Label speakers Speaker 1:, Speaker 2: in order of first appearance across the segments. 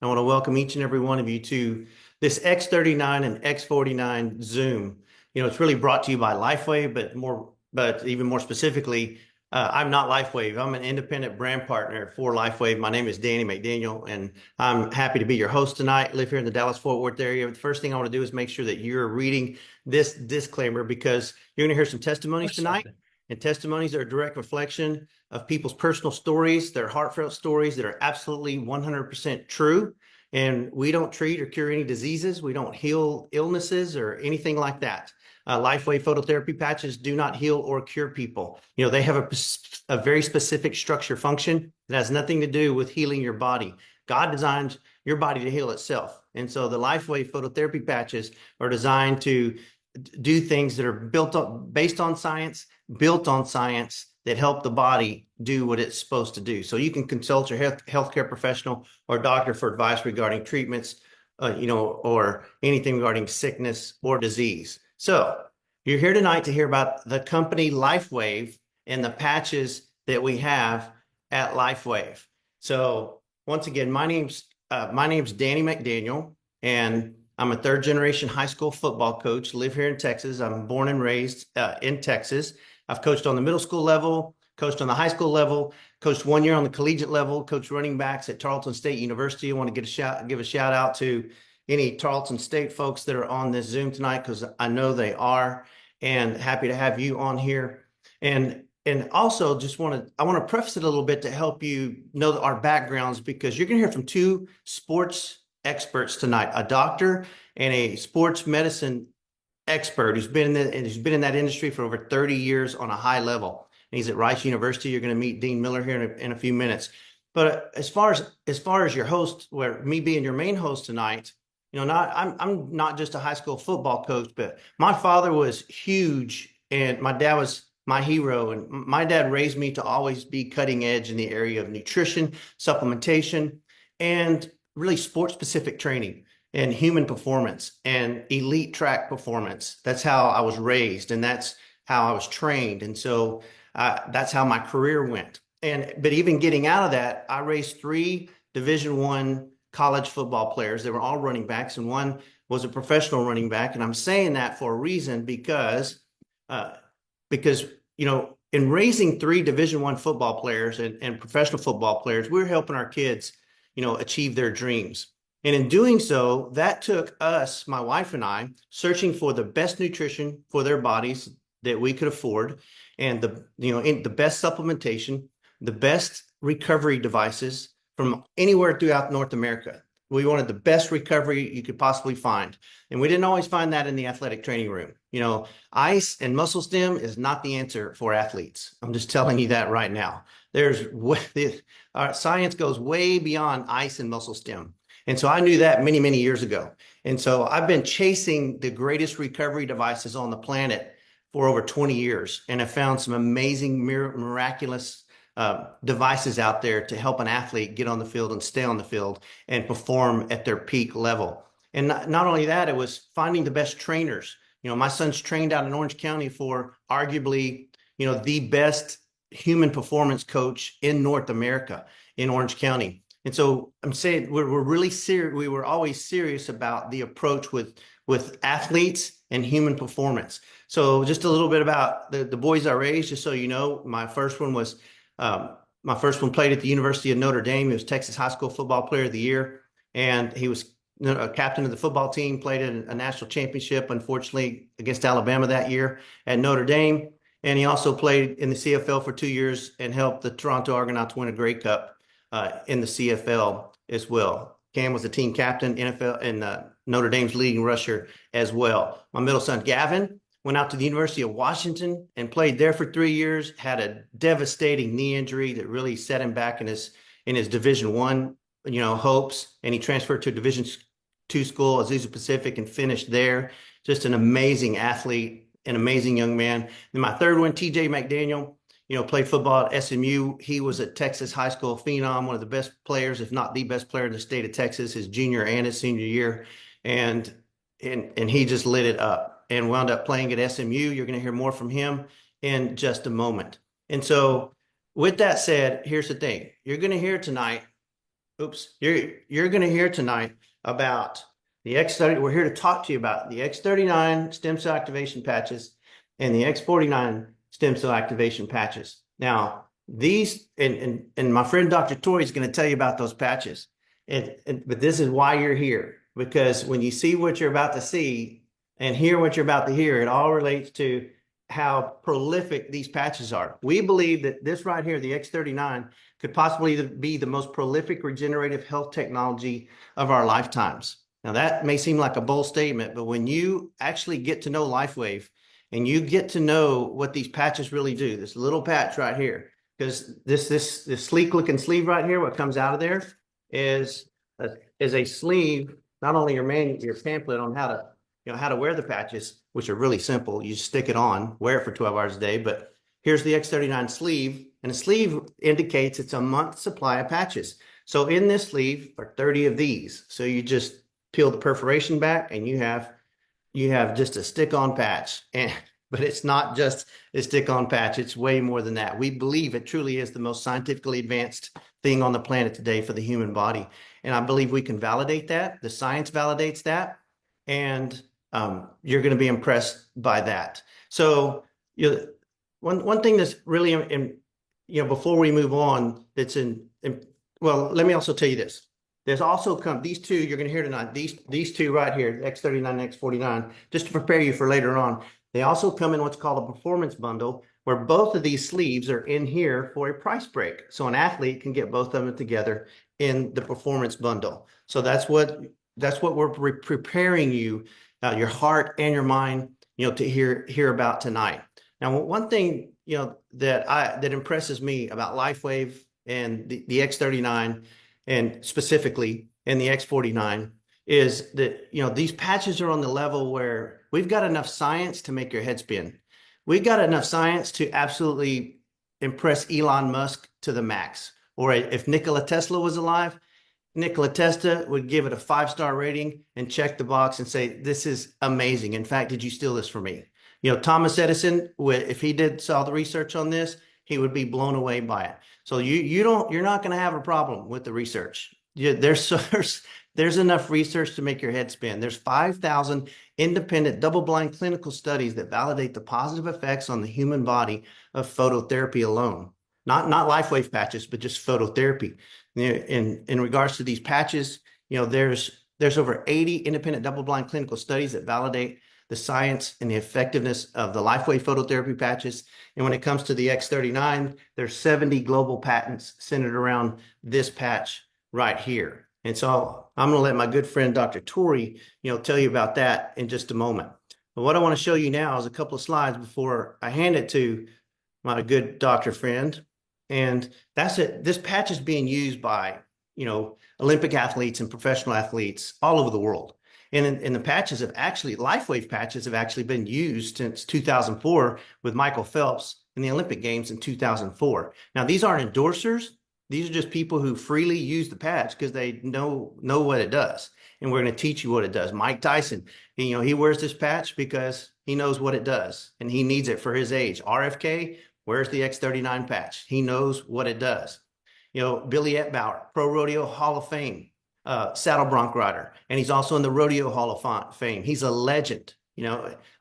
Speaker 1: I want to welcome each and every one of you to this X39 and X49 Zoom. It's really brought to you by Lifeway, but even more specifically, I'm not Lifeway. I'm an independent brand partner for Lifeway. My name is Danny McDaniel, and I'm happy to be your host tonight. I live here in the Dallas-Fort Worth area. The first thing I want to do is make sure that you're reading this disclaimer because you're going to hear some testimonies tonight, and testimonies are a direct reflection of people's personal stories, their heartfelt stories that are absolutely 100% true. And we don't treat or cure any diseases. We don't heal illnesses or anything like that. Lifeway phototherapy patches do not heal or cure people. They have a very specific structure function that has nothing to do with healing your body. God designed your body to heal itself. And so the Lifeway phototherapy patches are designed to do things that are based on science, built on science, that help the body do what it's supposed to do. So you can consult your healthcare professional or doctor for advice regarding treatments, or anything regarding sickness or disease. So you're here tonight to hear about the company LifeWave and the patches that we have at LifeWave. So once again, my name's Danny McDaniel, and I'm a third generation high school football coach, live here in Texas. I'm born and raised in Texas. I've coached on the middle school level, coached on the high school level, coached 1 year on the collegiate level, coached running backs at Tarleton State University. I want to give a shout out to any Tarleton State folks that are on this Zoom tonight, because I know they are, and happy to have you on here. And also I want to preface it a little bit to help you know our backgrounds, because you're going to hear from two sports experts tonight, a doctor and a sports medicine expert who's been in that industry for over 30 years on a high level. And he's at Rice University. You're going to meet Dean Miller here in a few minutes. But as far as your host, where me being your main host tonight, I'm not just a high school football coach, but my father was huge, and my dad was my hero. And my dad raised me to always be cutting edge in the area of nutrition, supplementation, and really sports specific training and human performance and elite track performance. That's how I was raised, and that's how I was trained. And so that's how my career went. But even getting out of that, I raised 3 Division I college football players. They were all running backs, and one was a professional running back. And I'm saying that for a reason, because in raising 3 Division I football players and professional football players, we're helping our kids, achieve their dreams. And in doing so, that took us, my wife and I, searching for the best nutrition for their bodies that we could afford, and the best supplementation, the best recovery devices from anywhere throughout North America. We wanted the best recovery you could possibly find. And we didn't always find that in the athletic training room. Ice and muscle stim is not the answer for athletes. I'm just telling you that right now. Our science goes way beyond ice and muscle stim. And so I knew that many, many years ago. And so I've been chasing the greatest recovery devices on the planet for over 20 years, and have found some amazing, miraculous devices out there to help an athlete get on the field and stay on the field and perform at their peak level. And not only that, it was finding the best trainers. My son's trained out in Orange County for arguably, the best human performance coach in North America in Orange County. And so I'm saying we're really serious. We were always serious about the approach with athletes and human performance. So just a little bit about the boys I raised, just so you know. My first one played at the University of Notre Dame. He was Texas High School Football Player of the Year, and he was a captain of the football team, played in a national championship, unfortunately, against Alabama that year at Notre Dame. And he also played in the CFL for 2 years and helped the Toronto Argonauts win a Grey Cup in the CFL as well. Cam was the team captain, NFL, and Notre Dame's leading rusher as well. My middle son, Gavin, went out to the University of Washington and played there for 3 years, had a devastating knee injury that really set him back in his Division I, hopes. And he transferred to a Division II school, Azusa Pacific, and finished there. Just an amazing athlete, an amazing young man. And my third one, TJ McDaniel, played football at SMU. He was a Texas high school phenom, one of the best players, if not the best player in the state of Texas, his junior and his senior year. And he just lit it up and wound up playing at SMU. You're going to hear more from him in just a moment. And so with that said, here's the thing. You're going to hear tonight Oops, you're going to hear tonight about the X30. We're here to talk to you about the X39 stem cell activation patches and the X49 stem cell activation patches. Now, these and my friend Dr. Tori is going to tell you about those patches. But this is why you're here, because when you see what you're about to see and hear what you're about to hear, it all relates to how prolific these patches are. We believe that this right here, the X39, could possibly be the most prolific regenerative health technology of our lifetimes. Now, that may seem like a bold statement, but when you actually get to know LifeWave and you get to know what these patches really do, this little patch right here, because this sleek looking sleeve right here, what comes out of there is a sleeve, not only your pamphlet on how to wear the patches, which are really simple. You stick it on, wear it for 12 hours a day, but here's the X39 sleeve, and a sleeve indicates it's a month's supply of patches. So in this sleeve are 30 of these. So you just peel the perforation back and you have just a stick-on patch. But it's not just a stick-on patch. It's way more than that. We believe it truly is the most scientifically advanced thing on the planet today for the human body. And I believe we can validate that. The science validates that. And you're going to be impressed by that. So one thing that's really before we move on, well, let me also tell you this. There's also these two you're going to hear tonight. These two right here, X39 and X49, just to prepare you for later on. They also come in what's called a performance bundle, where both of these sleeves are in here for a price break. So an athlete can get both of them together in the performance bundle. So that's what we're preparing you, your heart and your mind, to hear about tonight. Now, one thing that impresses me about LifeWave and the X39 and specifically and the X49 is that these patches are on the level where we've got enough science to make your head spin. We've got enough science to absolutely impress Elon Musk to the max. Or if Nikola Tesla was alive, Nikola Tesla would give it a 5-star rating and check the box and say, this is amazing. In fact, did you steal this from me? Thomas Edison, if he saw the research on this, he would be blown away by it. So you're not going to have a problem with the research. There's enough research to make your head spin. There's 5,000 independent double-blind clinical studies that validate the positive effects on the human body of phototherapy alone. Not LifeWave patches, but just phototherapy. In regards to these patches, there's over 80 independent double-blind clinical studies that validate the science and the effectiveness of the LifeWave phototherapy patches. And when it comes to the X39, there's 70 global patents centered around this patch right here. And so I'm going to let my good friend, Dr. Tori, tell you about that in just a moment. But what I want to show you now is a couple of slides before I hand it to my good doctor friend. And that's it. This patch is being used by, Olympic athletes and professional athletes all over the world. And the patches LifeWave patches have actually been used since 2004 with Michael Phelps in the Olympic Games in 2004. Now, these aren't endorsers. These are just people who freely use the patch because they know what it does. And we're going to teach you what it does. Mike Tyson, he wears this patch because he knows what it does and he needs it for his age. RFK wears the X39 patch. He knows what it does. Billy Etbauer, Pro Rodeo Hall of Fame, saddle bronc rider, and he's also in the Rodeo Hall of Fame. He's a legend.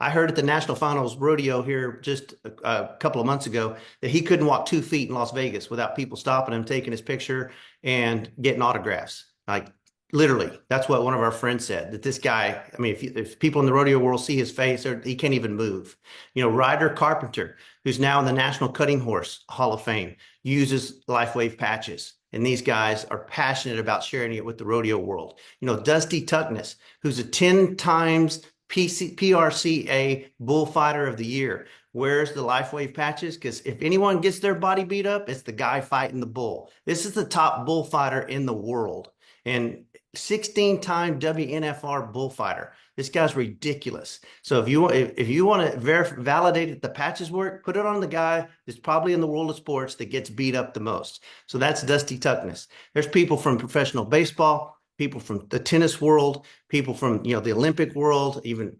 Speaker 1: I heard at the National Finals Rodeo here just a couple of months ago that he couldn't walk 2 feet in Las Vegas without people stopping him, taking his picture, and getting autographs. Like, literally, that's what one of our friends said, that this guy, I mean, if people in the rodeo world see his face, he can't even move. Ryder Carpenter, who's now in the National Cutting Horse Hall of Fame, uses LifeWave patches. And these guys are passionate about sharing it with the rodeo world. Dusty Tuckness, who's a 10 times PRCA Bullfighter of the Year, wears the LifeWave patches because if anyone gets their body beat up, it's the guy fighting the bull. This is the top bullfighter in the world. And 16-time WNFR bullfighter. This guy's ridiculous. So if you want to validate that the patches work, put it on the guy that's probably in the world of sports that gets beat up the most. So that's Dusty Tuckness. There's people from professional baseball, people from the tennis world, people from the Olympic world, even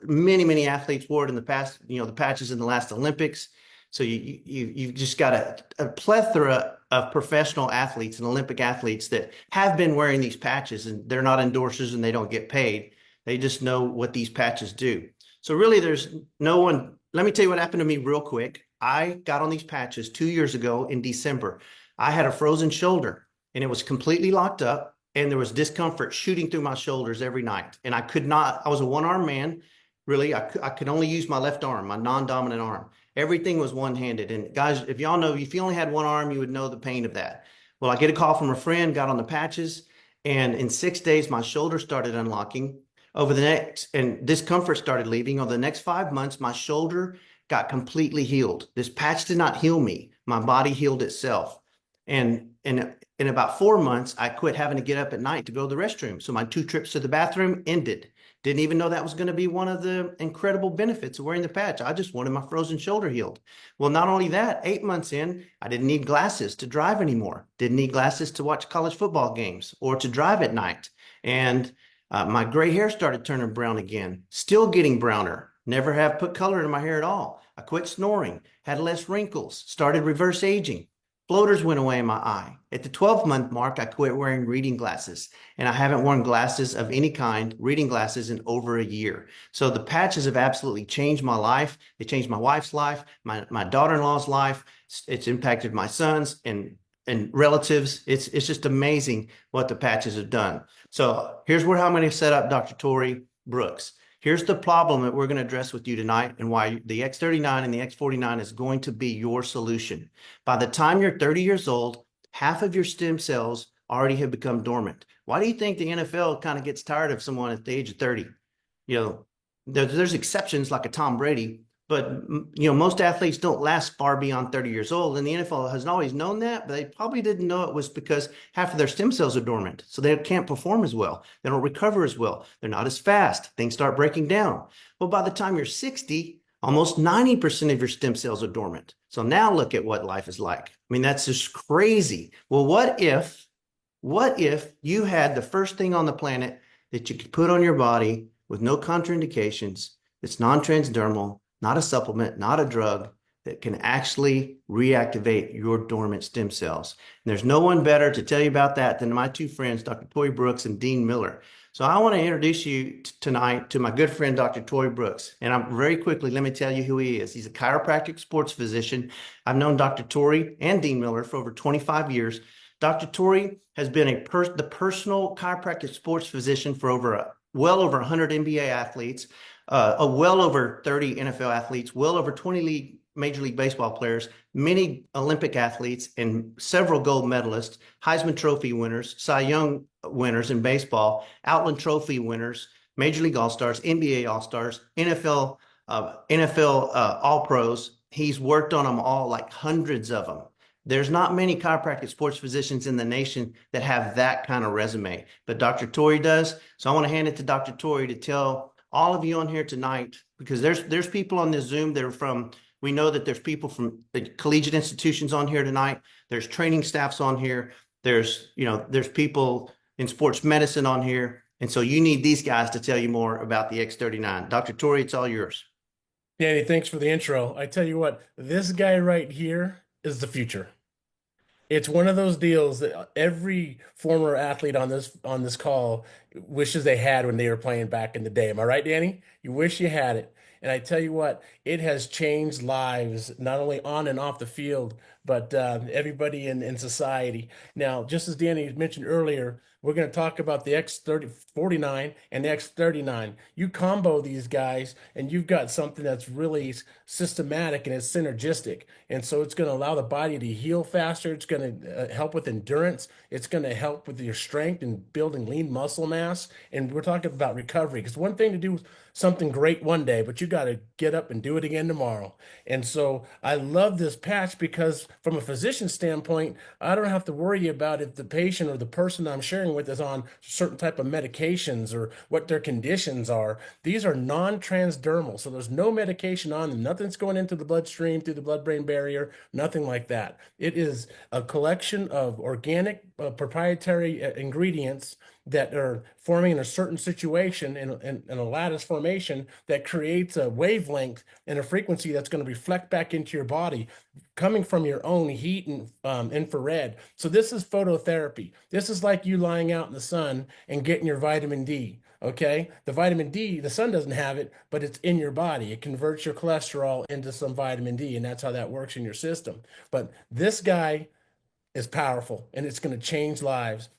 Speaker 1: many athletes wore it in the past, the patches in the last Olympics. So you've just got a plethora of professional athletes and Olympic athletes that have been wearing these patches, and they're not endorsers and they don't get paid. They just know what these patches do. So really, there's no one. Let me tell you what happened to me real quick. I got on these patches 2 years ago in December. I had a frozen shoulder and it was completely locked up, and there was discomfort shooting through my shoulders every night. And I could not, I was a one-arm man. Really, I could only use my left arm, my non-dominant arm. Everything was one-handed. And guys, if y'all know, if you only had one arm, you would know the pain of that. Well, I get a call from a friend, got on the patches, and in 6 days, my shoulder started unlocking. Over the next, and discomfort started leaving. Over the next 5 months, my shoulder got completely healed. This patch did not heal me. My body healed itself. And in about 4 months, I quit having to get up at night to go to the restroom. So my 2 trips to the bathroom ended. Didn't even know that was going to be one of the incredible benefits of wearing the patch. I just wanted my frozen shoulder healed. Well, not only that, 8 months in, I didn't need glasses to drive anymore. Didn't need glasses to watch college football games or to drive at night. And my gray hair started turning brown again, still getting browner. Never have put color in my hair at all. I quit snoring, had less wrinkles, started reverse aging. Floaters went away in my eye. At the 12-month mark, I quit wearing reading glasses, and I haven't worn glasses of any kind, reading glasses, in over a year. So the patches have absolutely changed my life. They changed my wife's life, my daughter-in-law's life. It's impacted my sons and relatives. It's just amazing what the patches have done. So here's where I'm going to set up Dr. Tori Brooks. Here's the problem that we're going to address with you tonight, and why the X39 and the X49 is going to be your solution. By the time you're 30 years old, half of your stem cells already have become dormant. Why do you think the NFL kind of gets tired of someone at the age of 30? You know, there's exceptions like a Tom Brady, but most athletes don't last far beyond 30 years old. And the NFL has always known that, but they probably didn't know it was because half of their stem cells are dormant. So they can't perform as well. They don't recover as well. They're not as fast. Things start breaking down. Well, by the time you're 60, almost 90% of your stem cells are dormant. So now look at what life is like. I mean, that's just crazy. Well, what if you had the first thing on the planet that you could put on your body with no contraindications, it's non-transdermal, not a supplement, not a drug, that can actually reactivate your dormant stem cells? And there's no one better to tell you about that than my two friends, Dr. Tori Brooks and Dean Miller. So I want to introduce you tonight to my good friend, Dr. Tori Brooks. And I'm very quickly, let me tell you who he is. He's a chiropractic sports physician. I've known Dr. Tori and Dean Miller for over 25 years. Dr. Tori has been the personal chiropractic sports physician for well over 100 NBA athletes, well over 30 NFL athletes, well over 20 Major League Baseball players, many Olympic athletes, and several gold medalists, Heisman Trophy winners, Cy Young winners in baseball, Outland Trophy winners, Major League All-Stars, NBA All-Stars, NFL All-Pros. He's worked on them all, like hundreds of them. There's not many chiropractic sports physicians in the nation that have that kind of resume, but Dr. Tori does. So I want to hand it to Dr. Tori to tell all of you on here tonight, because there's people on this Zoom that are from, we know that there's people from the collegiate institutions on here tonight. There's training staffs on here. There's people in sports medicine on here. And so you need these guys to tell you more about the X39. Dr. Tori, it's all yours.
Speaker 2: Danny, thanks for the intro. I tell you what, this guy right here is the future. It's one of those deals that every former athlete on this call wishes they had when they were playing back in the day. Am I right, Danny? You wish you had it. And I tell you what, it has changed lives, not only on and off the field, but everybody in society. Now, just as Danny mentioned earlier, we're going to talk about the X49 and the X39. You combo these guys, and you've got something that's really systematic and it's synergistic. And so it's going to allow the body to heal faster. It's going to help with endurance. It's going to help with your strength and building lean muscle mass. And we're talking about recovery, because one thing to do something great one day, but you got to get up and do it again tomorrow. And so I love this patch because from a physician standpoint, I don't have to worry about if the patient or the person I'm sharing with is on certain type of medications or what their conditions are. These are non-transdermal, so there's no medication on them. Nothing's going into the bloodstream through the blood-brain barrier, nothing like that. It is a collection of organic proprietary ingredients that are forming in a certain situation in a lattice formation that creates a wavelength and a frequency that's going to reflect back into your body, coming from your own heat and infrared. So this is phototherapy. This is like you lying out in the sun and getting your vitamin D. Okay, the vitamin D, the sun doesn't have it, but it's in your body. It converts your cholesterol into some vitamin D, and that's how that works in your system. But this guy is powerful and it's going to change lives.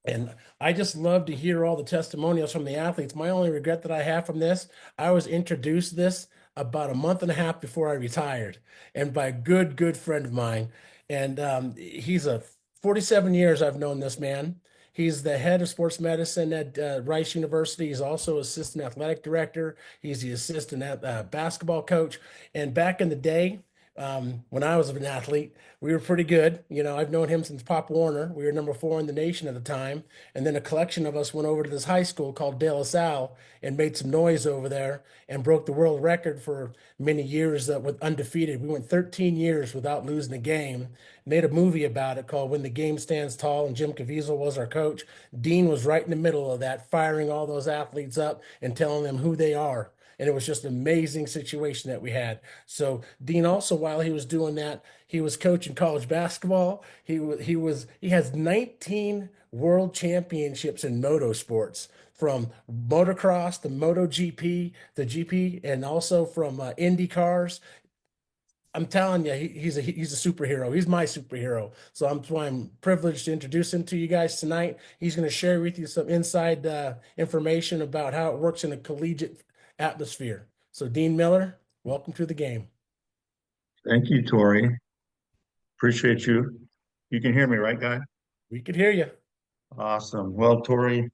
Speaker 2: And I just love to hear all the testimonials from the athletes. My only regret that I have from this, I was introduced this about a month and a half before I retired, and by a good friend of mine. And he's a 47 years I've known this man. He's the head of sports medicine at Rice University. He's also assistant athletic director. He's the assistant basketball coach. And back in the day, when I was an athlete, we were pretty good. You know, I've known him since Pop Warner. We were number 4 in the nation at the time. And then a collection of us went over to this high school called De La Salle and made some noise over there and broke the world record for many years with undefeated. We went 13 years without losing a game. Made a movie about it called When the Game Stands Tall, and Jim Caviezel was our coach. Dean was right in the middle of that, firing all those athletes up and telling them who they are. And it was just an amazing situation that we had. So Dean also, while he was doing that, he was coaching college basketball. He has 19 world championships in motorsports, from motocross to MotoGP, the GP, and also from Indy cars. I'm telling you, he's a superhero. He's my superhero. So that's why I'm privileged to introduce him to you guys tonight. He's going to share with you some inside information about how it works in a collegiate atmosphere. So, Dean Miller, welcome to the game.
Speaker 3: Thank you, Tori. Appreciate you. You can hear me, right, guy?
Speaker 2: We could hear you.
Speaker 3: Awesome. Well, Tori,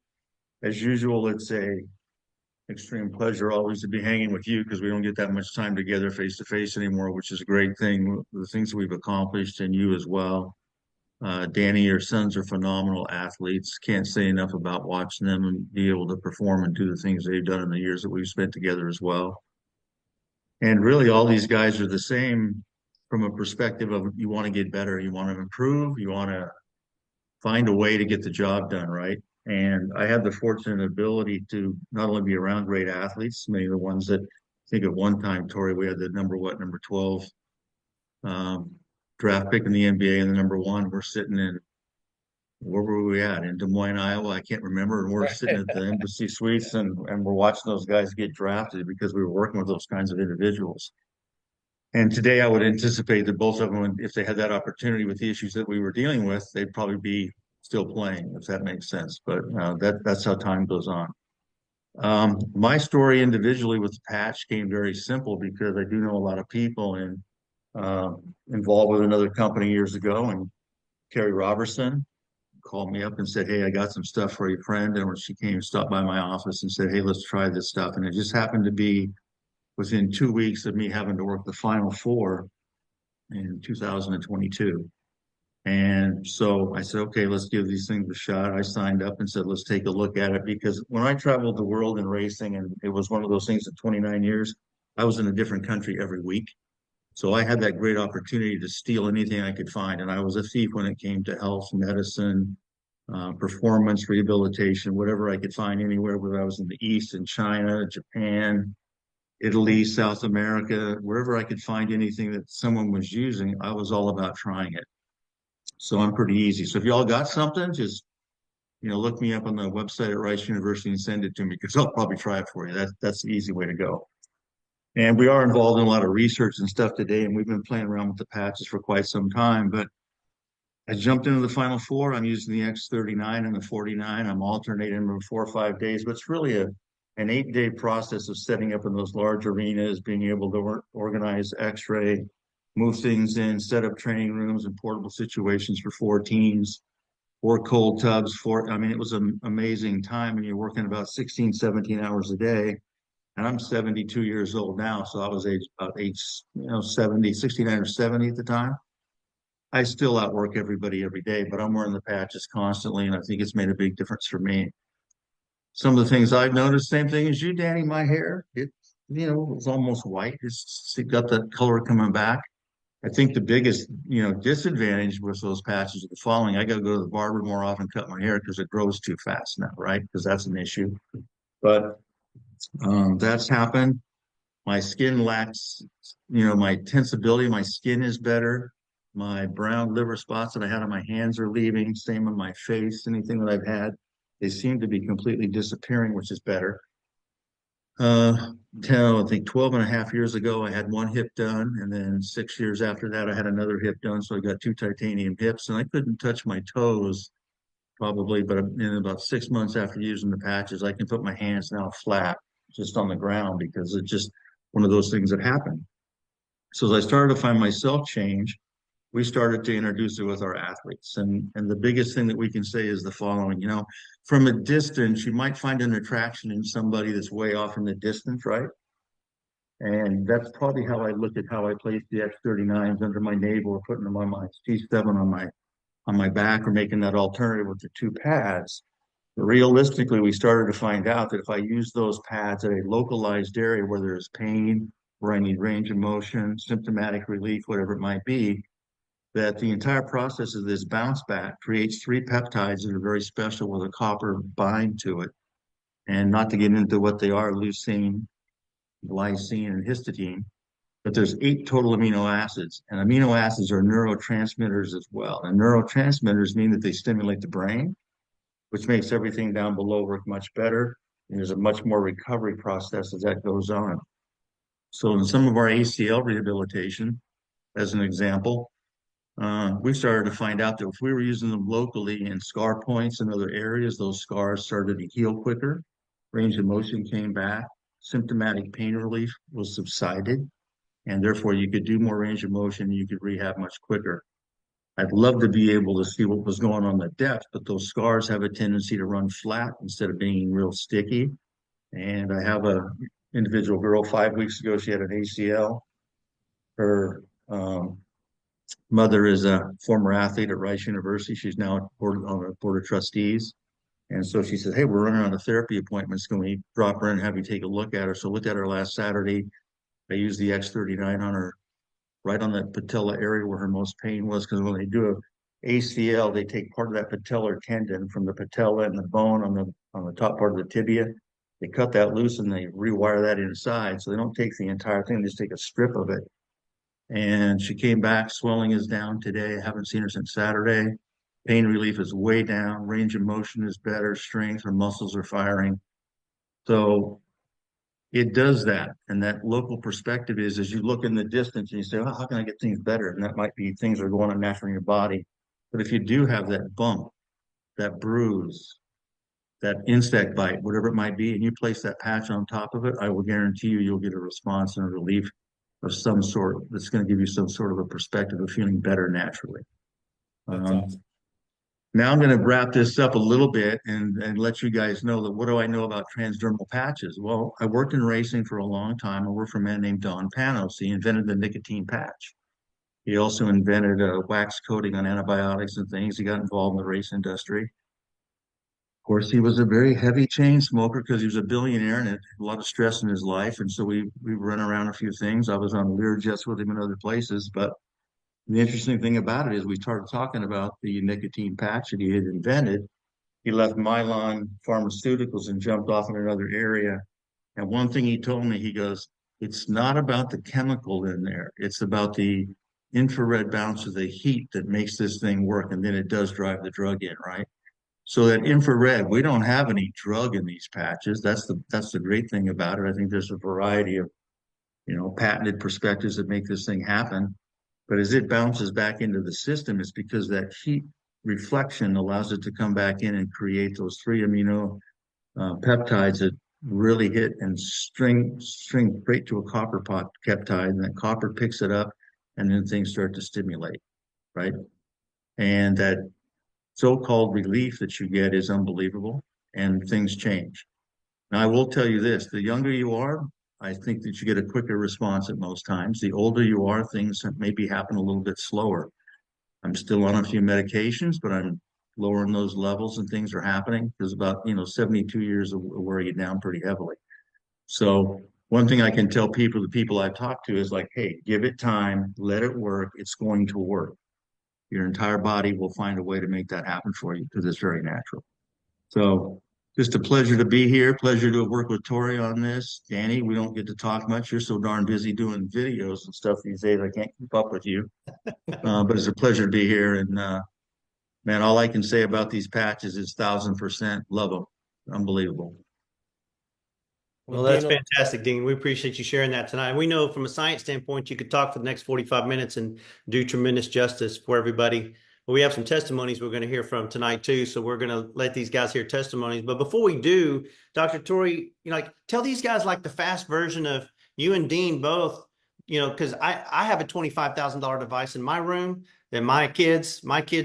Speaker 3: as usual, it's a extreme pleasure always to be hanging with you because we don't get that much time together face to face anymore, which is a great thing. The things we've accomplished and you as well. Danny, your sons are phenomenal athletes. Can't say enough about watching them and be able to perform and do the things they've done in the years that we've spent together as well. And really, all these guys are the same from a perspective of you want to get better, you want to improve, you want to find a way to get the job done, right? And I had the fortunate ability to not only be around great athletes, many of the ones that I think at one time, Tori, we had the number 12 um, draft pick in the NBA and the number 1. We're sitting in, where were we at? In Des Moines, Iowa. I can't remember. And we're sitting at the embassy suites and we're watching those guys get drafted because we were working with those kinds of individuals. And today I would anticipate that both of them, if they had that opportunity with the issues that we were dealing with, they'd probably be still playing, if that makes sense. But that's how time goes on. My story individually with the patch came very simple because I do know a lot of people and involved with another company years ago. And Carrie Robertson called me up and said, "Hey, I got some stuff for your friend." And when she came, stopped by my office and said, "Hey, let's try this stuff." And it just happened to be within 2 weeks of me having to work the Final Four in 2022. And so I said, okay, let's give these things a shot. I signed up and said, let's take a look at it. Because when I traveled the world in racing, and it was one of those things in 29 years, I was in a different country every week. So I had that great opportunity to steal anything I could find. And I was a thief when it came to health, medicine, performance, rehabilitation, whatever I could find anywhere, whether I was in the East, in China, Japan, Italy, South America, wherever I could find anything that someone was using, I was all about trying it. So I'm pretty easy. So if y'all got something, just look me up on the website at Rice University and send it to me because I'll probably try it for you. That's the easy way to go. And we are involved in a lot of research and stuff today, and we've been playing around with the patches for quite some time. But I jumped into the Final Four. I'm using the X39 and the 49. I'm alternating them 4 or 5 days, but it's really an 8-day process of setting up in those large arenas, being able to organize X-ray, move things in, set up training rooms and portable situations for 4 teams, 4 cold tubs. I mean, it was an amazing time, and you're working about 16, 17 hours a day. And I'm 72 years old now, so I was about age 70, 69 or 70 at the time. I still outwork everybody every day, but I'm wearing the patches constantly, and I think it's made a big difference for me. Some of the things I've noticed, same thing as you, Danny, my hair, it's almost white. It's got that color coming back. I think the biggest, disadvantage with those patches are the following. I got to go to the barber more often, cut my hair because it grows too fast now, right? Because that's an issue. But that's happened. My skin lacks, my tensibility. My skin is better. My brown liver spots that I had on my hands are leaving. Same on my face. Anything that I've had, they seem to be completely disappearing, which is better. Uh, I think 12 and a half years ago, I had one hip done. And then 6 years after that, I had another hip done. So I got two titanium hips and I couldn't touch my toes probably, but in about 6 months after using the patches, I can put my hands now flat just on the ground because it's just one of those things that happen. So as I started to find myself change, we started to introduce it with our athletes. And the biggest thing that we can say is the following, from a distance, you might find an attraction in somebody that's way off in the distance, right? And that's probably how I look at how I place the X39s under my navel or putting them on my C7 on my back or making that alternative with the two pads. But realistically, we started to find out that if I use those pads at a localized area where there's pain, where I need range of motion, symptomatic relief, whatever it might be, that the entire process of this bounce back creates three peptides that are very special with a copper bind to it. And not to get into what they are, leucine, glycine, and histidine, but there's 8 total amino acids. And amino acids are neurotransmitters as well. And neurotransmitters mean that they stimulate the brain, which makes everything down below work much better. And there's a much more recovery process as that goes on. So in some of our ACL rehabilitation, as an example, we started to find out that if we were using them locally in scar points and other areas, those scars started to heal quicker. Range of motion came back. Symptomatic pain relief was subsided. And therefore, you could do more range of motion. You could rehab much quicker. I'd love to be able to see what was going on the depth, but those scars have a tendency to run flat instead of being real sticky. And I have a individual girl 5 weeks ago. She had an ACL. Her mother is a former athlete at Rice University. She's now on a board of trustees. And so she said, "Hey, we're running out of therapy appointments. Can we drop her in and have you take a look at her?" So I looked at her last Saturday. I used the X39 on her right on that patella area where her most pain was, because when they do a ACL, they take part of that patellar tendon from the patella and the bone on the top part of the tibia. They cut that loose and they rewire that inside. So they don't take the entire thing, they just take a strip of it. And she came back, swelling is down today. I haven't seen her since Saturday. Pain relief is way down, range of motion is better, strength, her muscles are firing. So it does that. And that local perspective is as you look in the distance and you say, "Oh, how can I get things better?" And that might be things are going on naturally in your body. But if you do have that bump, that bruise, that insect bite, whatever it might be, and you place that patch on top of it, I will guarantee you'll get a response and a relief of some sort that's going to give you some sort of a perspective of feeling better naturally.
Speaker 2: That's awesome.
Speaker 3: Now I'm going to wrap this up a little bit and let you guys know that what do I know about transdermal patches? Well, I worked in racing for a long time. I worked for a man named Don Panos. He invented the nicotine patch. He also invented a wax coating on antibiotics and things. He got involved in the race industry. Of course, he was a very heavy chain smoker because he was a billionaire and had a lot of stress in his life. And so we run around a few things. I was on Learjets with him in other places, but the interesting thing about it is we started talking about the nicotine patch that he had invented. He left Mylan Pharmaceuticals and jumped off in another area. And one thing he told me, he goes, "It's not about the chemical in there. It's about the infrared bounce of the heat that makes this thing work. And then it does drive the drug in, right?" So that infrared, we don't have any drug in these patches. That's the great thing about it. I think there's a variety of, patented perspectives that make this thing happen. But as it bounces back into the system, it's because that heat reflection allows it to come back in and create those three amino peptides that really hit and string straight to a copper pot peptide, and that copper picks it up, and then things start to stimulate, right? And that so-called relief that you get is unbelievable, and things change. Now, I will tell you this: the younger you are, I think that you get a quicker response at most times. The older you are, things maybe happen a little bit slower. I'm still on a few medications, but I'm lowering those levels and things are happening because about, 72 years will wear you down pretty heavily. So one thing I can tell people, the people I've talked to, is like, hey, give it time, let it work. It's going to work. Your entire body will find a way to make that happen for you because it's very natural. So just a pleasure to be here. Pleasure to work with Tori on this. Danny, we don't get to talk much. You're so darn busy doing videos and stuff these days. I can't keep up with you. But it's a pleasure to be here. And man, all I can say about these patches is 1,000% love them. Unbelievable.
Speaker 2: Well,
Speaker 1: Well, that's
Speaker 2: Dino,
Speaker 1: fantastic, Dean. We appreciate you sharing that tonight. We know from a science standpoint, you could talk for the next 45 minutes and do tremendous justice for everybody. But we have some testimonies we're going to hear from tonight too. So we're going to let these guys hear testimonies. But before we do, Dr. Tori, like tell these guys like the fast version of you and Dean both, because I have a $25,000 device in my room that my kids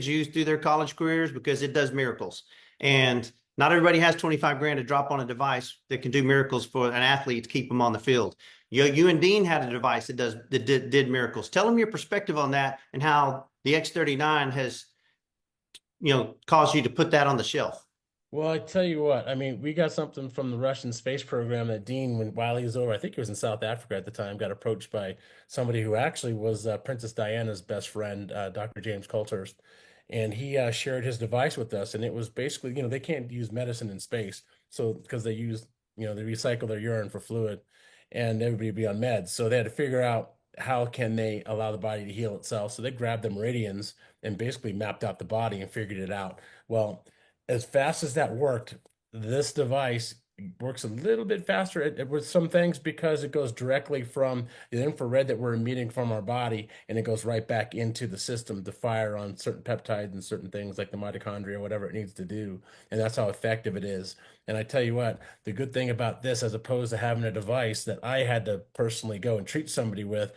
Speaker 1: use through their college careers because it does miracles. And not everybody has 25 grand to drop on a device that can do miracles for an athlete to keep them on the field. You and Dean had a device that did miracles. Tell them your perspective on that and how the X39 has, caused you to put that on the shelf.
Speaker 2: well, I tell you what, I mean, we got something from the Russian space program that Dean, while he was over, I think he was in South Africa at the time, got approached by somebody who actually was Princess Diana's best friend, Dr. James Coulthurst. And he shared his device with us. And it was basically, they can't use medicine in space. So, because they use, they recycle their urine for fluid and everybody would be on meds. So they had to figure out how can they allow the body to heal itself. So they grabbed the meridians and basically mapped out the body and figured it out. Well, as fast as that worked, this device works a little bit faster with some things because it goes directly from the infrared that we're emitting from our body and it goes right back into the system to fire on certain peptides and certain things like the mitochondria, whatever it needs to do. And that's how effective it is. And I tell you what, the good thing about this, as opposed to having a device that I had to personally go and treat somebody with,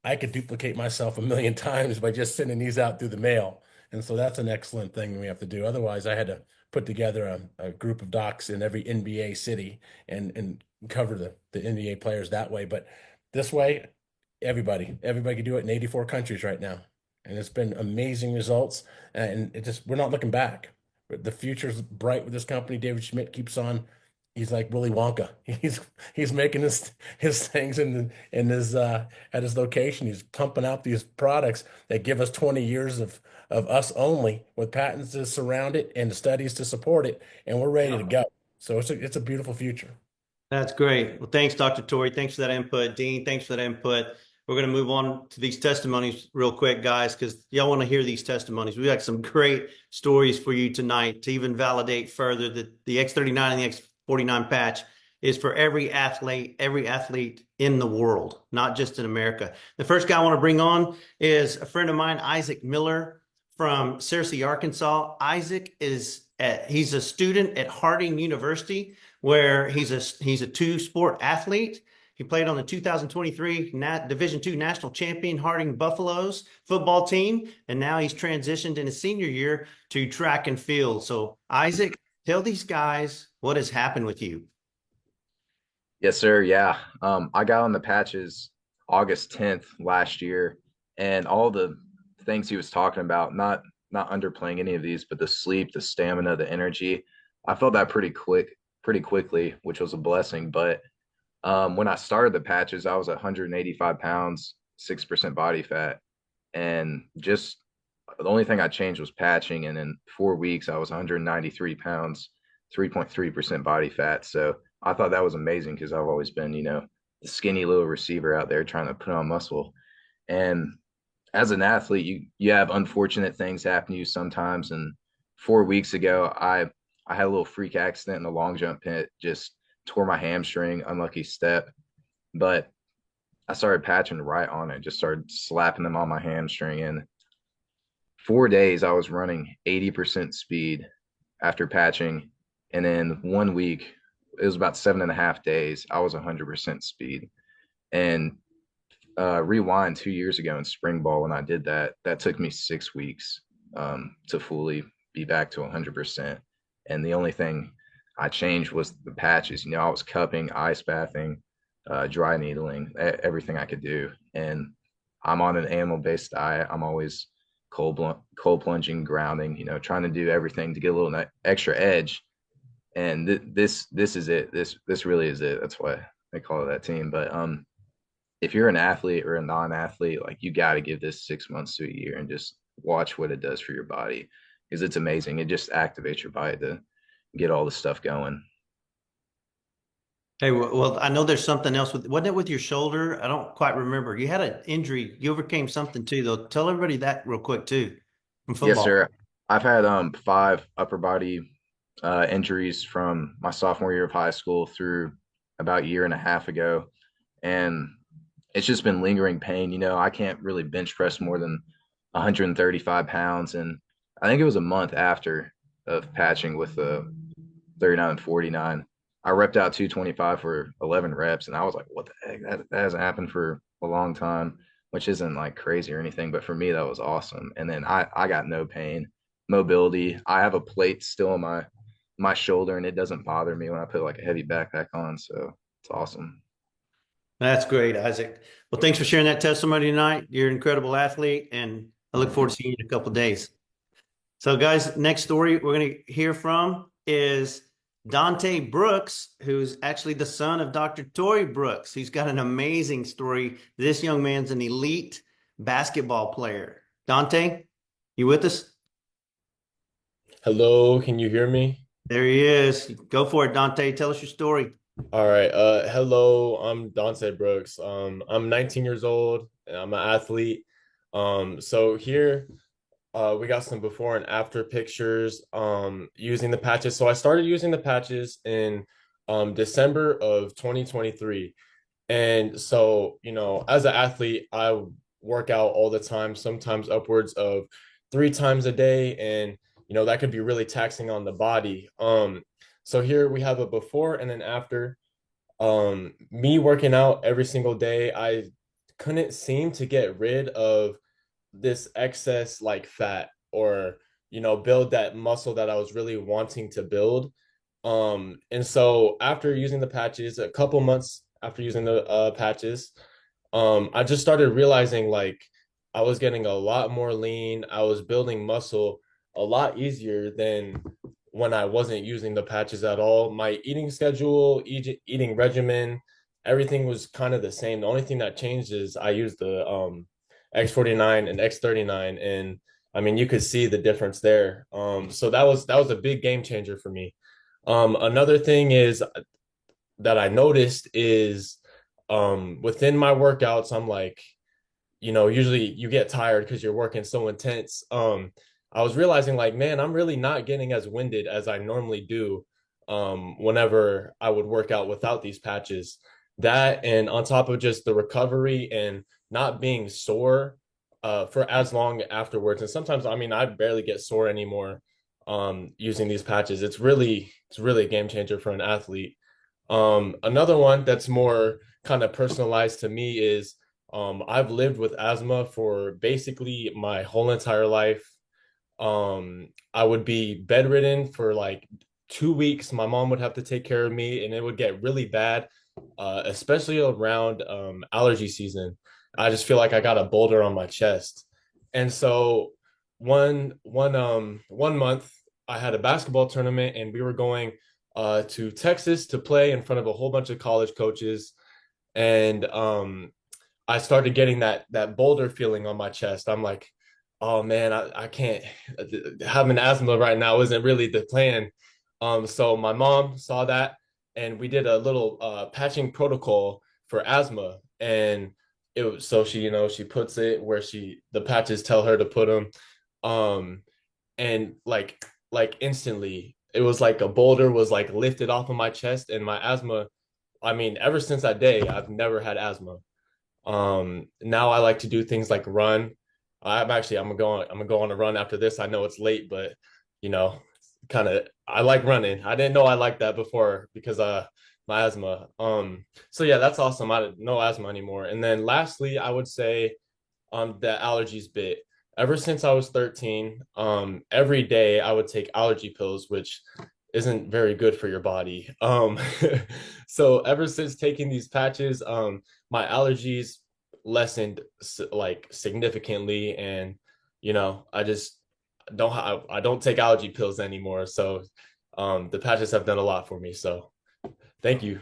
Speaker 2: I could duplicate myself a million times by just sending these out through the mail. And so that's an excellent thing we have to do. Otherwise, I had to put together a group of docs in every NBA city and cover the NBA players that way. But this way, everybody can do it in 84 countries right now. And it's been amazing results. And we're not looking back. But the future's bright with this company. David Schmidt keeps on. He's like Willy Wonka. He's making his things in his at his location. He's pumping out these products that give us 20 years of us only with patents to surround it and the studies to support it, and we're ready to go. So it's a beautiful future.
Speaker 1: That's great. Well, thanks, Dr. Tori. Thanks for that input. Dean, thanks for that input. We're going to move on to these testimonies real quick, guys, because y'all want to hear these testimonies. We got some great stories for you tonight to even validate further that the X39 and the X49 patch is for every athlete in the world, not just in America. The first guy I want to bring on is a friend of mine, Isaac Miller from Searcy, Arkansas. Isaac he's a student at Harding University, where he's a two-sport athlete. He played on the 2023 Division II National Champion Harding Buffaloes football team, and now he's transitioned in his senior year to track and field. So, Isaac, tell these guys what has happened with you.
Speaker 4: Yes, sir. Yeah. I got on the patches August 10th last year, and all the things he was talking about, not underplaying any of these, but the sleep, the stamina, the energy, I felt that pretty quickly, which was a blessing. But when I started the patches, I was 185 pounds, 6% body fat, and just the only thing I changed was patching. And in 4 weeks, I was 193 pounds, 3.3% body fat. So I thought that was amazing because I've always been, the skinny little receiver out there trying to put on muscle. And as an athlete, you have unfortunate things happen to you sometimes. And 4 weeks ago, I had a little freak accident in the long jump pit, just tore my hamstring, unlucky step. But I started patching right on it, just started slapping them on my hamstring. And 4 days, I was running 80% speed after patching. And then 1 week, it was about 7.5 days, I was 100% speed. And rewind 2 years ago in spring ball, when I did that took me 6 weeks to fully be back to 100%. And the only thing I changed was the patches. I was cupping, ice bathing, dry needling, everything I could do. And I'm on an animal-based diet. I'm always cold plunging, grounding, trying to do everything to get a little extra edge. And this is it. This really is it. That's why they call it that team. But if you're an athlete or a non-athlete, like you got to give this 6 months to a year and just watch what it does for your body because it's amazing. It just activates your body to get all the stuff going.
Speaker 1: Hey, well, I know there's something else with, wasn't it with your shoulder? I don't quite remember. You had an injury. You overcame something too, though. Tell everybody that real quick too, from
Speaker 4: Yes,
Speaker 1: football.
Speaker 4: sir. I've had 5 upper body injuries from my sophomore year of high school through about a year and a half ago, and it's just been lingering pain. I can't really bench press more than 135 pounds, and I think it was a month after of patching with the 39 and 49. I repped out 225 for 11 reps, and I was like, "What the heck? That hasn't happened for a long time." Which isn't like crazy or anything, but for me that was awesome. And then I got no pain, mobility. I have a plate still on my shoulder, and it doesn't bother me when I put like a heavy backpack on. So it's awesome.
Speaker 1: That's great, Isaac. Well, thanks for sharing that testimony tonight. You're an incredible athlete, and I look forward to seeing you in a couple of days. So, guys, next story we're going to hear from is Dante Brooks, who's actually the son of Dr. Tory Brooks. He's got an amazing story. This young man's an elite basketball player. Dante, you with us?
Speaker 5: Hello, can you hear me?
Speaker 1: There he is. Go for it, Dante. Tell us your story.
Speaker 5: All right. Hello, I'm Dante Brooks. I'm 19 years old and I'm an athlete. So here, we got some before and after pictures, using the patches. So I started using the patches in December of 2023. And so, as an athlete, I work out all the time, sometimes upwards of 3 times a day. And, that could be really taxing on the body. So here we have a before and an after. Me working out every single day, I couldn't seem to get rid of this excess like fat or, build that muscle that I was really wanting to build. And so after using the patches, a couple months after using the patches, I just started realizing like I was getting a lot more lean. I was building muscle a lot easier than when I wasn't using the patches at all. My eating schedule, eating regimen, everything was kind of the same. The only thing that changed is I used the X39 and X39, and I mean you could see the difference there. So that was a big game changer for me. Another thing is that I noticed is within my workouts, I'm like, usually you get tired because you're working so intense. I was realizing like, man, I'm really not getting as winded as I normally do whenever I would work out without these patches. That and on top of just the recovery and not being sore for as long afterwards. And sometimes, I mean, I barely get sore anymore using these patches. It's really a game changer for an athlete. Another one that's more kind of personalized to me is I've lived with asthma for basically my whole entire life. I would be bedridden for like 2 weeks. My mom would have to take care of me, and it would get really bad, especially around allergy season. I just feel like I got a boulder on my chest. And so one month I had a basketball tournament and we were going to Texas to play in front of a whole bunch of college coaches. And I started getting that boulder feeling on my chest. I'm like, oh man, I can't, having asthma right now isn't really the plan. So my mom saw that and we did a little patching protocol for asthma. And it was so she puts it where the patches tell her to put them. And like instantly it was like a boulder was like lifted off of my chest, and my asthma, I mean, ever since that day, I've never had asthma. Now I like to do things like run. I'm gonna go on a run after this. I know it's late, but you know, kind of I like running. I didn't know I liked that before because my asthma. So yeah, that's awesome. I had no asthma anymore. And then lastly, I would say the allergies bit. Ever since I was 13, every day I would take allergy pills, which isn't very good for your body. So ever since taking these patches, my allergies lessened like significantly, and I just I don't take allergy pills anymore. So the patches have done a lot for me. So Thank you.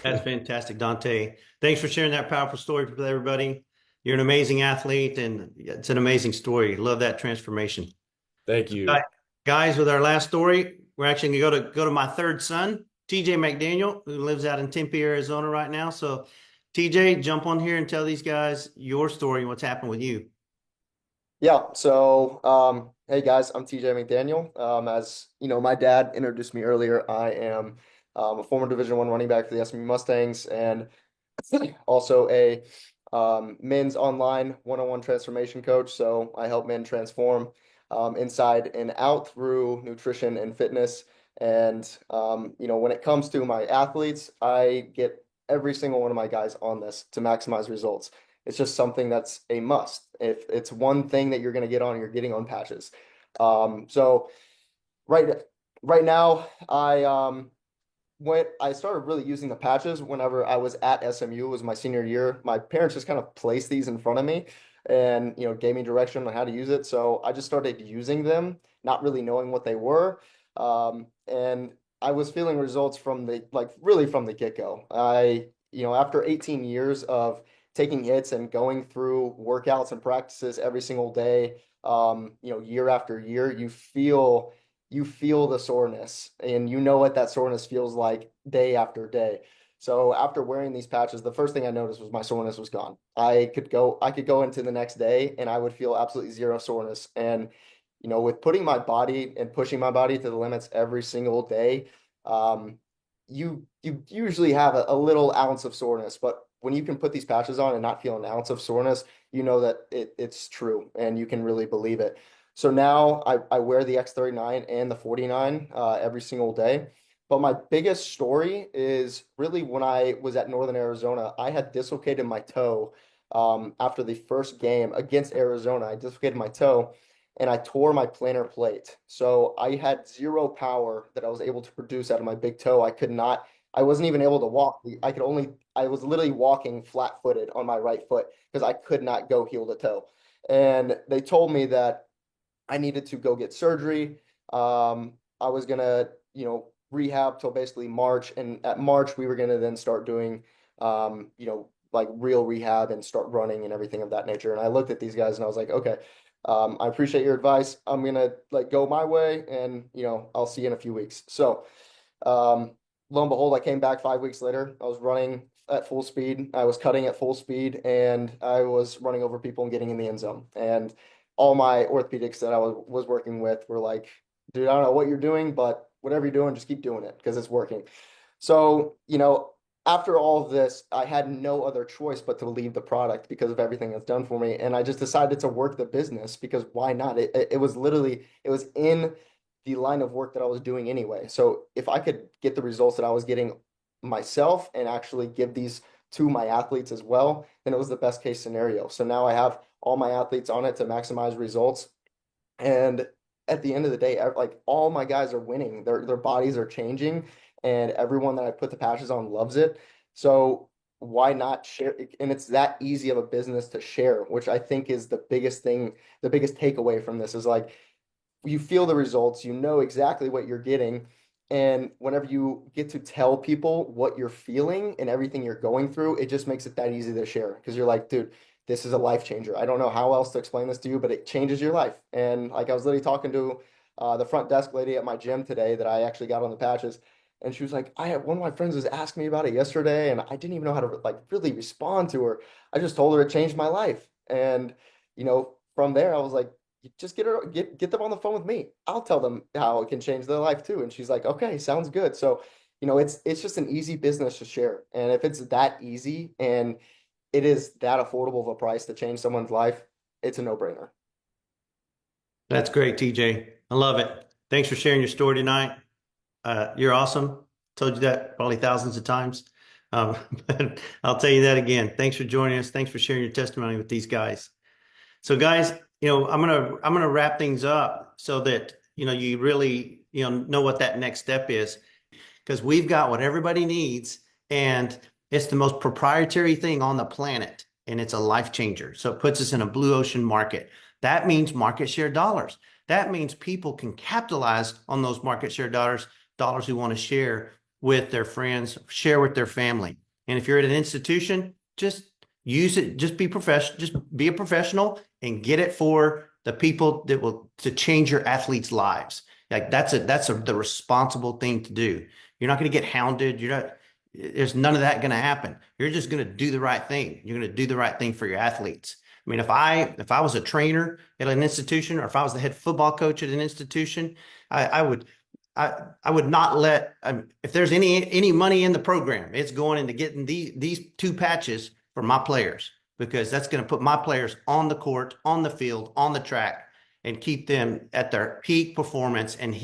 Speaker 1: That's fantastic, Dante. Thanks for sharing that powerful story with everybody. You're an amazing athlete, and it's an amazing story. Love that transformation.
Speaker 5: Thank you.
Speaker 1: Guys, with our last story, we're actually going to go to my third son, TJ McDaniel, who lives out in Tempe, Arizona right now. So, TJ, jump on here and tell these guys your story and what's happened with you.
Speaker 6: Yeah, so hey guys, I'm TJ McDaniel. As you know, my dad introduced me earlier. I am a former Division I running back for the SMU Mustangs and also a men's online one-on-one transformation coach. So I help men transform inside and out through nutrition and fitness. And you know, when it comes to my athletes, I get every single one of my guys on this to maximize results. It's just something that's a must. If it's one thing that you're going to get on, you're getting on patches. So right right now, I started really using the patches whenever I was at SMU. It was my senior year. My parents just kind of placed these in front of me and gave me direction on how to use it. So I just started using them, not really knowing what they were. And I was feeling results from the really from the get-go. After 18 years of taking hits and going through workouts and practices every single day, year after year, you feel the soreness and you know what that soreness feels like day after day. So after wearing these patches, the first thing I noticed was my soreness was gone. I could go into the next day and I would feel absolutely zero soreness. And with putting my body and pushing my body to the limits every single day, you usually have a little ounce of soreness, but when you can put these patches on and not feel an ounce of soreness, you know that it's true and you can really believe it. So now I wear the X39 and the 49 every single day. But my biggest story is really when I was at Northern Arizona, I had dislocated my toe after the first game against Arizona. I dislocated my toe and I tore my plantar plate. So I had zero power that I was able to produce out of my big toe. I wasn't even able to walk. I was literally walking flat-footed on my right foot because I could not go heel to toe. And they told me that I needed to go get surgery. I was gonna, rehab till basically March, and at March we were gonna then start doing, like real rehab and start running and everything of that nature. And I looked at these guys and I was like, okay, I appreciate your advice. I'm gonna go my way, and I'll see you in a few weeks. So, lo and behold, I came back 5 weeks later. I was running at full speed. I was cutting at full speed, and I was running over people and getting in the end zone. And all my orthopedics that I was working with were like, dude, I don't know what you're doing, but whatever you're doing, just keep doing it because it's working. So, after all of this, I had no other choice but to leave the product because of everything it's done for me. And I just decided to work the business because why not? It was in the line of work that I was doing anyway. So if I could get the results that I was getting myself and actually give these to my athletes as well, then it was the best case scenario. So now I have all my athletes on it to maximize results. And at the end of the day, all my guys are winning. Their bodies are changing, and everyone that I put the patches on loves it. So why not share? And it's that easy of a business to share, which I think is the biggest thing, the biggest takeaway from this is you feel the results, you know exactly what you're getting. And whenever you get to tell people what you're feeling and everything you're going through, it just makes it that easy to share because you're like, dude, this is a life changer. I don't know how else to explain this to you, but it changes your life. And I was literally talking to the front desk lady at my gym today that I actually got on the patches. And she was like, one of my friends was asking me about it yesterday, and I didn't even know how to really respond to her. I just told her it changed my life. And, from there, I was like, just get them on the phone with me. I'll tell them how it can change their life too. And she's like, okay, sounds good. So, it's just an easy business to share. And if it's that easy and it is that affordable of a price to change someone's life, it's a no-brainer.
Speaker 1: That's great, TJ. I love it. Thanks for sharing your story tonight. You're awesome. Told you that probably thousands of times. But I'll tell you that again. Thanks for joining us. Thanks for sharing your testimony with these guys. So guys, I'm gonna wrap things up so that you really know what that next step is, because we've got what everybody needs, and it's the most proprietary thing on the planet, and it's a life changer. So it puts us in a blue ocean market. That means market share dollars. That means people can capitalize on those market share dollars who want to share with their friends, share with their family. And if you're at an institution, just use it, just be a professional and get it for the people that will to change your athletes' lives. Like the responsible thing to do. You're not going to get hounded. There's none of that going to happen. You're just going to do the right thing. You're going to do the right thing for your athletes. I mean, if I was a trainer at an institution, or if I was the head football coach at an institution, I would not let, if there's any money in the program, it's going into getting these 2 patches for my players, because that's going to put my players on the court, on the field, on the track, and keep them at their peak performance and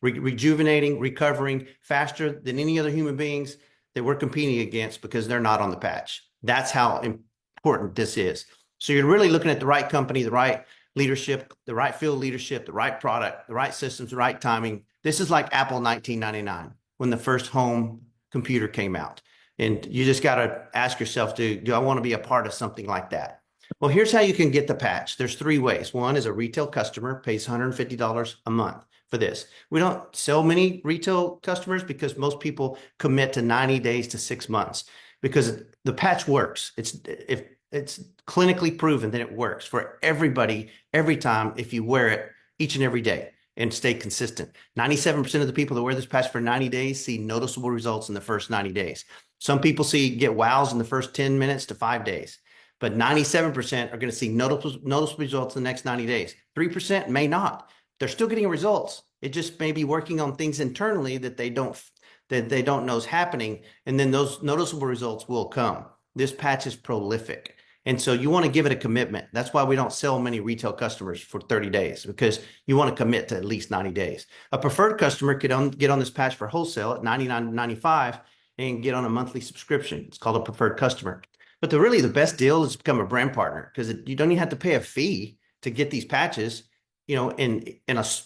Speaker 1: rejuvenating, recovering faster than any other human beings that we're competing against, because they're not on the patch. That's how important this is. So you're really looking at the right company, the right leadership, the right field leadership, the right product, the right systems, the right timing. This is like Apple 1999, when the first home computer came out. And you just got to ask yourself, do I want to be a part of something like that? Well, here's how you can get the patch. There's 3 ways. One is a retail customer pays $150 a month for this. We don't sell many retail customers because most people commit to 90 days to 6 months, because the patch works. It's clinically proven that it works for everybody, every time, if you wear it each and every day and stay consistent. 97% of the people that wear this patch for 90 days see noticeable results in the first 90 days. Some people get wows in the first 10 minutes to 5 days, but 97% are going to see noticeable results in the next 90 days. 3% may not. They're still getting results. It just may be working on things internally that they don't know is happening, and then those noticeable results will come. This patch is prolific. And so you want to give it a commitment. That's why we don't sell many retail customers for 30 days, because you want to commit to at least 90 days. A preferred customer could get on this patch for wholesale at $99.95 and get on a monthly subscription. It's called a preferred customer. But the best deal is to become a brand partner, because you don't even have to pay a fee to get these patches, in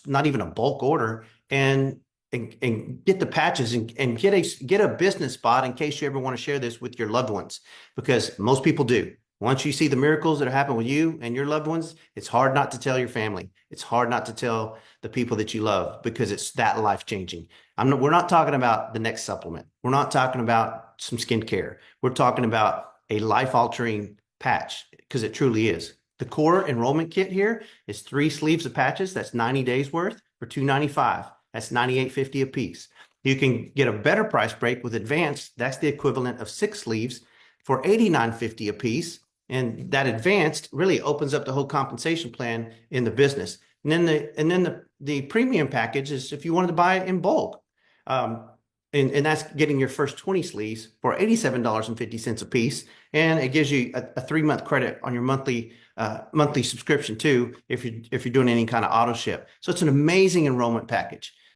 Speaker 1: not even a bulk order, and get the patches and get a business spot in case you ever want to share this with your loved ones, because most people do. Once you see the miracles that happen with you and your loved ones, it's hard not to tell your family. It's hard not to tell the people that you love, because it's that life-changing. We're not talking about the next supplement. We're not talking about some skincare. We're talking about a life-altering patch, because it truly is. The core enrollment kit here is 3 sleeves of patches. That's 90 days worth for $295. That's $98.50 a piece. You can get a better price break with Advanced. That's the equivalent of 6 sleeves for $89.50 a piece. And that Advanced really opens up the whole compensation plan in the business. And then the premium package is if you wanted to buy it in bulk. And that's getting your first 20 sleeves for $87.50 a piece. And it gives you a 3-month credit on your monthly subscription too, if you're doing any kind of auto ship. So it's an amazing enrollment package.